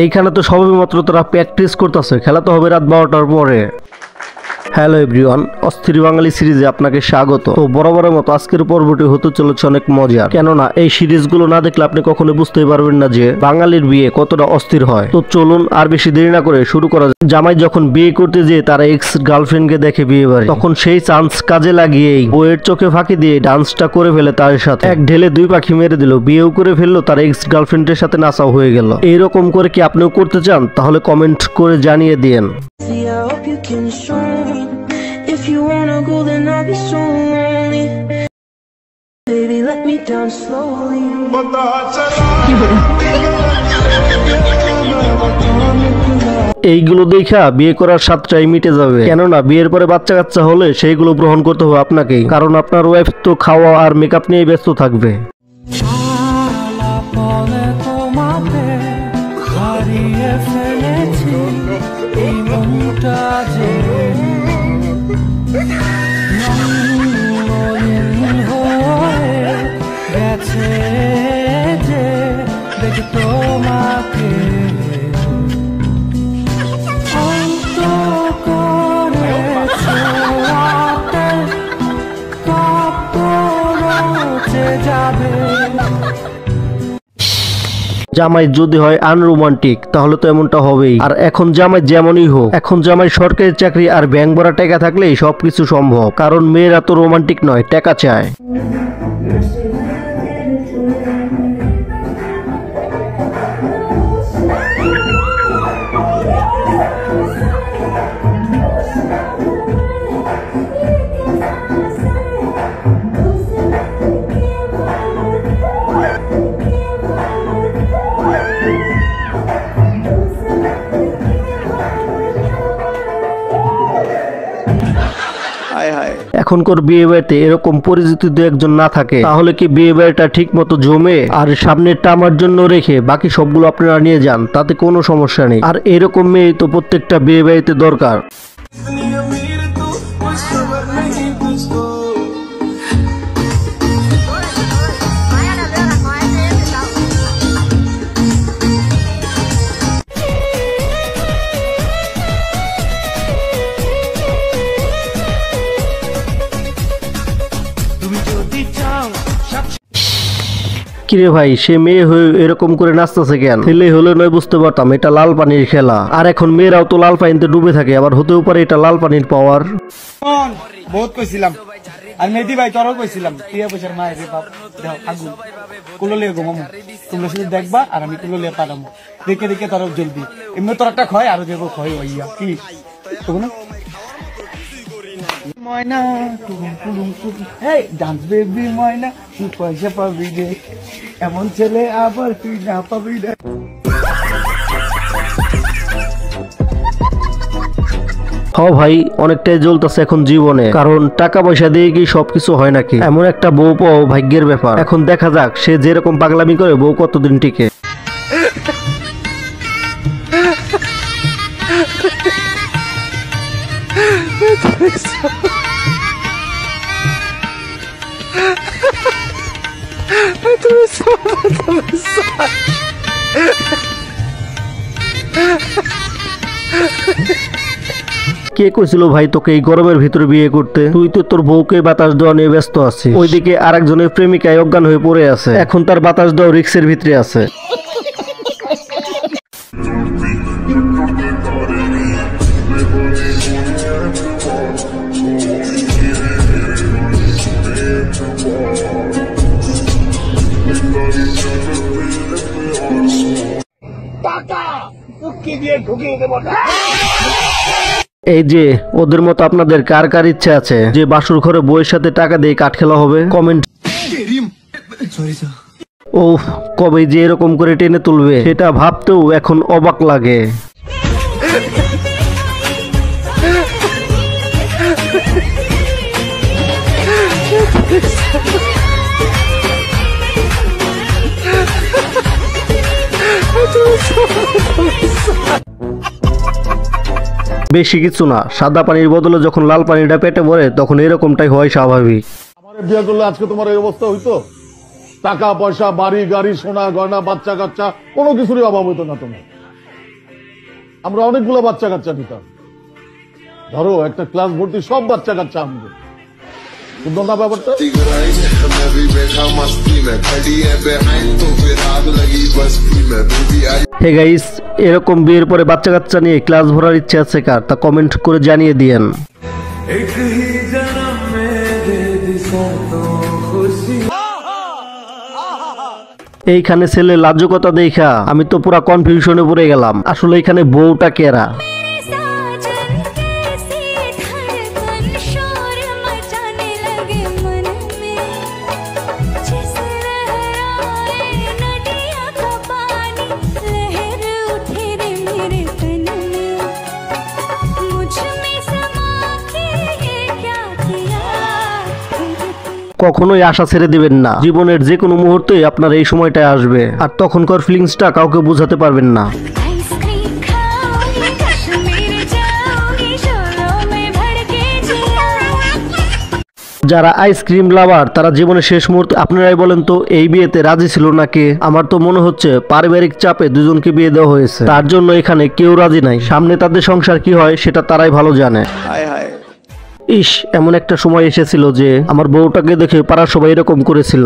এইখানে তো সবে মাত্র তোরা প্র্যাকটিস করতেছে, খেলা তো হবে রাত 12টার পরে। হ্যালো এভরিওয়ান, অস্থির বাঙালি সিরিজে আপনাকে স্বাগত। তো বরাবরের মতো আজকের পর্বটি হতে চলেছে অনেক মজার, কেননা এই সিরিজগুলো না দেখলে আপনি কখনো বুঝতেই পারবেন না যে বাঙালির বিয়ে কতটা অস্থির হয়। তো চলুন আর বেশি দেরি না করে শুরু করা যাক। জামাই যখন বিয়ে করতে যেয়ে তার এক্স গার্লফ্রেন্ডকে দেখে বিয়ে বাড়ি, তখন সেই চান্স কাজে লাগিয়েই বইয়ের চোখে ফাঁকি দিয়ে ডান্সটা করে ফেলে তার সাথে। এক ঢেলে দুই পাখি মেরে দিল, বিয়েও করে ফেললো, তার এক্স গার্লফ্রেন্ডের সাথে নাচাও হয়ে গেল। এইরকম করে কি আপনিও করতে চান? তাহলে কমেন্ট করে জানিয়ে দিন। If you wanna go, then I'll be so lonely. Baby, let me down slowly. এইগুলো দেখা বিয়ে করার স্বাদটাই মিটে যাবে, কেননা বিয়ের পরে বাচ্চা কাচ্চা হলে সেইগুলো গ্রহণ করতে হবে আপনাকেই, কারণ আপনার ওয়াইফ তো খাওয়া আর মেকআপ নিয়ে ব্যস্ত থাকবে। জামাই যদি হয় আনরোমান্টিক তাহলে তো এমনটা হবেই। আর এখন জামাই যেমনই হোক, এখন জামাই সরকারি চাকরি আর ব্যাংক ভরা টাকা থাকলেই সবকিছু সম্ভব, কারণ মেয়েরা তো রোমান্টিক নয়, টাকা চায়। এখনকার বিয়ে বাড়িতে এরকম পরিচিত দু একজন না থাকে তাহলে কি বিয়ে বাড়িটা ঠিক মতো জমে? আর সামনেরটা আমার জন্য রেখে বাকি সবগুলো আপনারা নিয়ে যান, তাতে কোনো সমস্যা নেই। আর এরকম মেয়ে তো প্রত্যেকটা বিয়ে বাড়িতে দরকার। কিরে ভাই, সে মেয়ে হয়ে এরকম করে নাচতেছে কেন? ছেলে হলে নয় বুঝতে পারতাম, এটা লাল পানির খেলা। আর এখন মেয়েরাও তো লাল পানিতে ডুবে থাকে, আবার হতেও পারে এটা লাল পানির পাওয়ার। বহুত কইছিলাম আর মেহেদি ভাই তোরও কইছিলাম, টিয়া পয়সার মায়ের বাপ দাও আগুন কুলোলিয়া গো মামু, তোমরা শুধু দেখবা আর আমি কুলোলিয়া পাঠাবো, দেখে দেখে তোর জলদি এমনি তোর একটা ক্ষয় আরো দেবো ক্ষয় হইয়া কি তখন ময়না হেই ডান্স বেবি ময়না, তুই পয়সা পাবি রে, এমন ছেলে আবার তুই না পাবি রে। হ্যাঁ ভাই, অনেকটাই জ্বলতেছে এখন জীবনে, কারণ টাকা পয়সা দিয়ে কি সবকিছু হয় নাকি? এমন একটা বউ পাও ভাগ্যের ব্যাপার। এখন দেখা যাক সে যেরকম পাগলামি করে বউ কতদিন টিকে। কে কইছিল ভাই তোকে এই গরমের ভিতরে বিয়ে করতে? তুই তো তোর বউকে বাতাস দেওয়া নিয়ে ব্যস্ত আছিস, ওইদিকে আরেকজনের প্রেমিকায় অজ্ঞান হয়ে পড়ে আছে, এখন তার বাতাস দেওয়া রিক্সের ভিতরে আছে। এই যে ওদের মতো আপনাদের কার কার ইচ্ছা আছে যে বাসুর ঘরে বউয়ের সাথে টাকা দিয়ে কাঠ খেলা হবে? কমেন্ট। ও কবে যে এরকম করে টেনে তুলবে সেটা ভাবতেও এখন অবাক লাগে। বেশি কিছু না, সাদা পানির বদলে যখন লাল পানিটা পেটে ভরে তখন এরকমটাই হয় স্বাভাবিক। আমার বিয়ে করলে আজকে তোমার এই অবস্থা হইতো? টাকা পয়সা, বাড়ি গাড়ি, সোনা গয়না, বাচ্চা কাচ্চা, কোনো কিছুরই অভাব হতো না তোমার। আমরা অনেকগুলো বাচ্চা কাচ্চা নিতাম। ধরো একটা ক্লাস ভর্তি সব বাচ্চা কাচ্চা আমাদের। বুঝলো না ব্যাপারটা? হে গাইস, এরকম বিয়ের পরে বাচ্চা কাচ্চা নিয়ে ক্লাস ভরার ইচ্ছে আছে কার, তা কমেন্ট করে জানিয়ে দিয়েন। এইখানে ছেলে লাজুকতা দেখা আমি তো পুরা কনফিউশনে পড়ে গেলাম, আসলে এখানে বউটা কেরা। কখনোই আশা ছেড়ে দিবেন না, জীবনের যে কোনো মুহূর্তে আপনার এই সময়টা আসবে, আর তখনকার ফিলিংসটা কাউকে বোঝাতে পারবেন না। যারা আইসক্রিম লাভার তারা জীবনের শেষ মুহূর্তে, আপনারাই বলেন তো এই বিয়েতে রাজি ছিল নাকি? আমার তো মনে হচ্ছে পারিবারিক চাপে দুজনকে বিয়ে দেওয়া হয়েছে, তার জন্য এখানে কেউ রাজি নাই। সামনে তাদের সংসার কি হয় সেটা তারাই ভালো জানে। ইস, এমন একটা সময় এসেছিল যে আমার বউটাকে দেখে পাড়ার সবাই এরকম করেছিল।